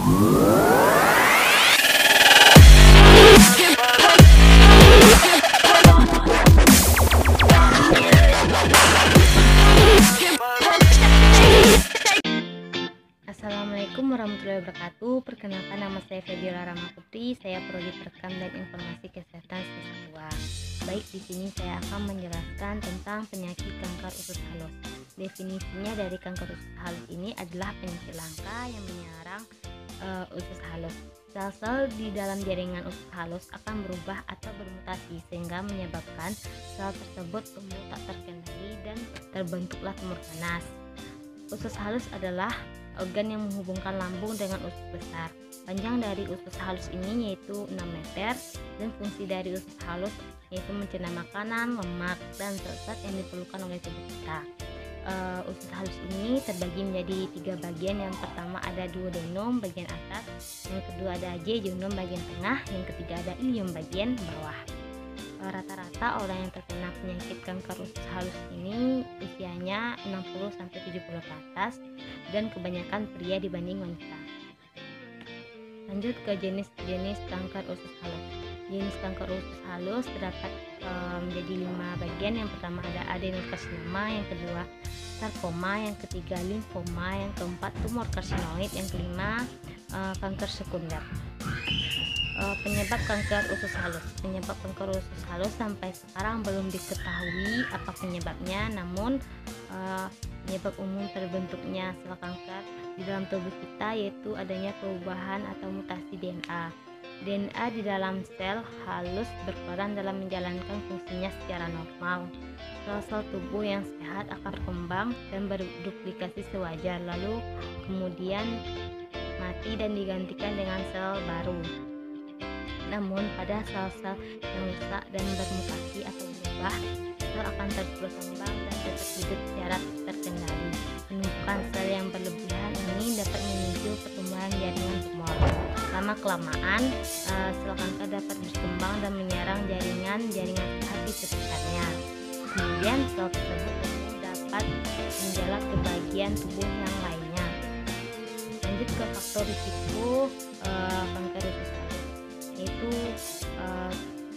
Assalamualaikum warahmatullahi wabarakatuh. Perkenalkan, nama saya Febiola Rama Putri. Saya prodi Perekam dan Informasi Kesehatan Siswa. Baik, di sini saya akan menjelaskan tentang penyakit kanker usus halus. Definisinya dari kanker usus halus ini adalah penyakit langka yang menyerang usus halus. Sel-sel di dalam jaringan usus halus akan berubah atau bermutasi sehingga menyebabkan sel tersebut tumbuh tak terkendali dan terbentuklah tumor ganas. Usus halus adalah organ yang menghubungkan lambung dengan usus besar. Panjang dari usus halus ini yaitu 6 meter dan fungsi dari usus halus yaitu mencerna makanan, lemak, dan zat-zat yang diperlukan oleh tubuh kita. Usus halus ini terbagi menjadi 3 bagian. Yang pertama ada duodenum bagian atas, yang kedua ada jejunum bagian tengah, yang ketiga ada ilium bagian bawah. Rata-rata orang yang terkena penyakit kanker usus halus ini usianya 60-70 ke atas dan kebanyakan pria dibanding wanita. Lanjut ke jenis-jenis kanker usus halus. Jenis kanker usus halus terdapat menjadi 5 bagian. Yang pertama ada adenokarsinoma, yang kedua sarkoma, yang ketiga limfoma, yang keempat tumor karsinoid, yang kelima kanker sekunder. Penyebab kanker usus halus. Penyebab kanker usus halus sampai sekarang belum diketahui apa penyebabnya, namun penyebab umum terbentuknya sel kanker di dalam tubuh kita yaitu adanya perubahan atau mutasi DNA. DNA di dalam sel halus berperan dalam menjalankan fungsinya secara normal. Sel-sel tubuh yang sehat akan berkembang dan berduplikasi sewajar, lalu kemudian mati dan digantikan dengan sel baru. Namun pada sel-sel yang rusak dan bermutasi atau berubah, sel akan terus berkembang dan tetap hidup secara terkendali. Penumpukan sel yang berlebihan ini dapat memicu pertumbuhan jaringan tumor. Lama-kelamaan, sel kanker dapat berkembang dan menyerang jaringan sehat di sekitarnya. Kemudian sel tersebut dapat menjalar ke bagian tubuh yang lainnya. Lanjut ke faktor risiko kanker usus halus, yaitu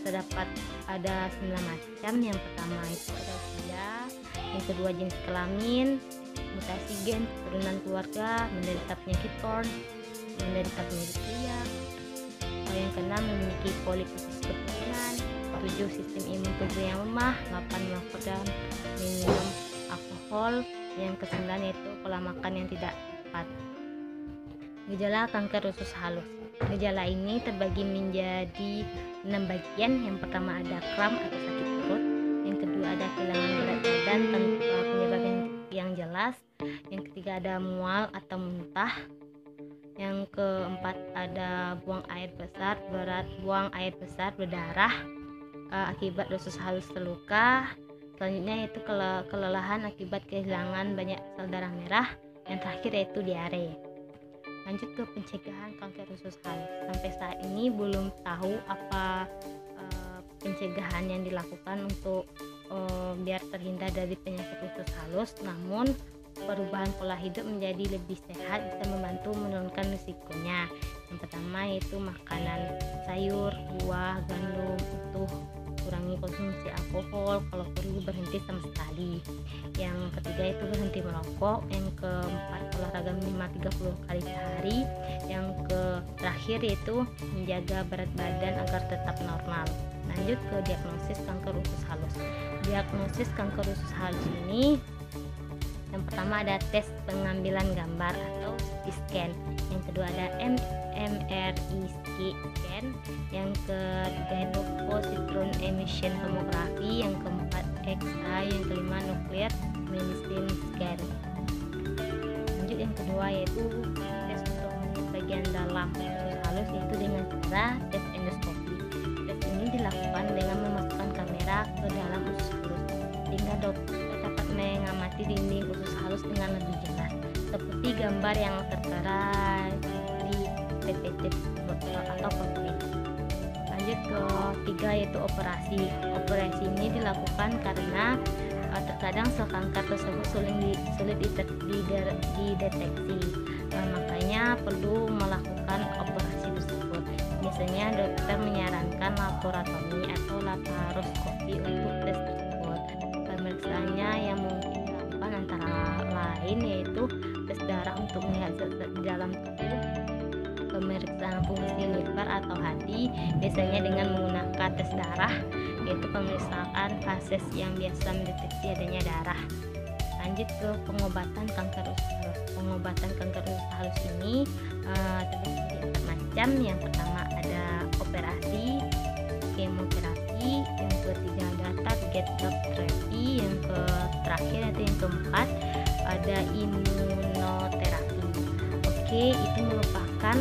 terdapat ada 9 macam. Yang pertama itu ada usia, yang kedua jenis kelamin, mutasi gen, keturunan keluarga, menderita penyakit Crohn, menderita penyakit celiak, yang keenam memiliki polip usus keturunan, 7 sistem imun tubuh yang lemah, 8 merokok dan minum alkohol, yang ke-9 yaitu pola makan yang tidak tepat. Gejala kanker usus halus. Gejala ini terbagi menjadi 6 bagian. Yang pertama ada kram atau sakit perut, yang kedua ada kehilangan berat badan tanpa penyebab yang jelas, yang ketiga ada mual atau muntah, yang keempat ada buang air besar berdarah akibat usus halus terluka. Selanjutnya yaitu kelelahan akibat kehilangan banyak sel darah merah, yang terakhir yaitu diare. Lanjut ke pencegahan kanker usus halus. Sampai saat ini belum tahu apa pencegahan yang dilakukan untuk biar terhindar dari penyakit usus halus. Namun perubahan pola hidup menjadi lebih sehat bisa membantu menurunkan risikonya. Yang pertama yaitu makanan sayur, buah, gandum utuh, kurangi konsumsi alkohol, kalau perlu berhenti sama sekali. Yang ketiga itu berhenti merokok. Yang keempat olahraga minimal 30 kali sehari. Yang terakhir yaitu menjaga berat badan agar tetap normal. Lanjut ke diagnosis kanker usus halus. Diagnosis kanker usus halus ini yang pertama ada tes pengambilan gambar atau CT scan, yang kedua ada MRI scan, yang ketiga itu positron emission tomografi, yang keempat X-ray, yang kelima nuclear medicine scan. Lanjut yang kedua yaitu tes untuk melihat bagian dalam usus halus, yaitu dengan cara tes endoskopi. Tes ini dilakukan dengan memasukkan kamera ke dalam usus halus sehingga dokter dapat mengamati dinding usus halus dengan lebih jelas, seperti gambar yang tertera di PPT atau PowerPoint. Lanjut ke 3 yaitu operasi. Operasi ini dilakukan karena terkadang sel kanker tersebut sulit dideteksi. Makanya perlu melakukan operasi tersebut. Biasanya dokter menyarankan laparotomi atau laparoskopi untuk tes tersebut. Pemeriksaannya yang mungkin dilakukan antara lain yaitu tes darah untuk melihat zat-zat di dalam tubuh, pemeriksaan fungsi liver atau hati biasanya dengan menggunakan tes darah, yaitu pemeriksaan fases yang biasa mendeteksi adanya darah. Lanjut ke pengobatan kanker usus halus. Pengobatan kanker usus halus ini terdiri dari 4 macam. Yang pertama ada operasi, kemoterapi, yang ketiga ada target drug therapy, yang terakhir atau yang keempat ada imunoterapi. Oke, itu merupakan